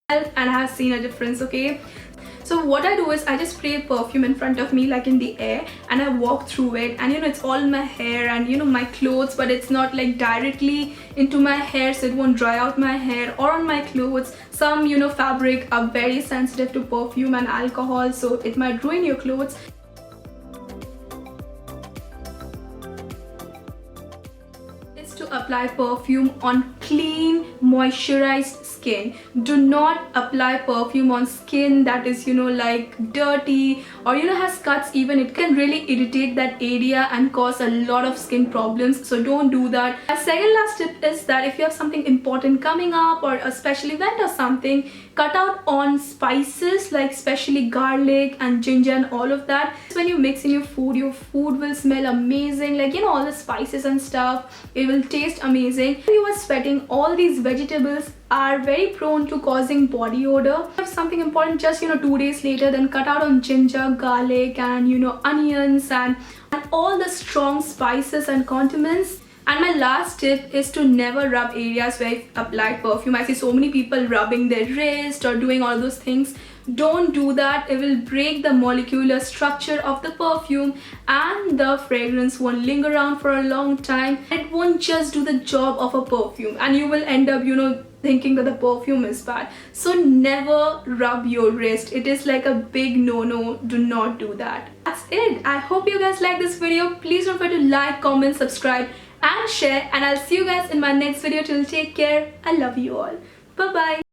and I have seen a difference, okay? So what I do is I just spray perfume in front of me, like in the air, and I walk through it, and it's all in my hair and my clothes, but it's not like directly into my hair, so it won't dry out my hair or on my clothes. Some fabric are very sensitive to perfume and alcohol, so it might ruin your clothes. Is to apply perfume on clean, moisturized skin. Do not apply perfume on skin that is like dirty or has cuts. Even it can really irritate that area and cause a lot of skin problems, so don't do that. A second last tip is that if you have something important coming up or a special event or something, cut out on spices, like especially garlic and ginger and all of that. When you mix in your food will smell amazing, like all the spices and stuff, it will taste amazing. If you are sweating, all these vegetables are very prone to causing body odor. If something important just 2 days later, then cut out on ginger, garlic and onions and all the strong spices and condiments. And my last tip is to never rub areas where you've applied perfume. I see so many people rubbing their wrist or doing all those things. Don't do that. It will break the molecular structure of the perfume and the fragrance won't linger around for a long time. It won't just do the job of a perfume and you will end up thinking that the perfume is bad. So never rub your wrist. It is like a big no-no. Do not do that. That's it. I hope you guys like this video. Please don't forget to like, comment, subscribe and share, and I'll see you guys in my next video. Till take care. I love you all. Bye bye.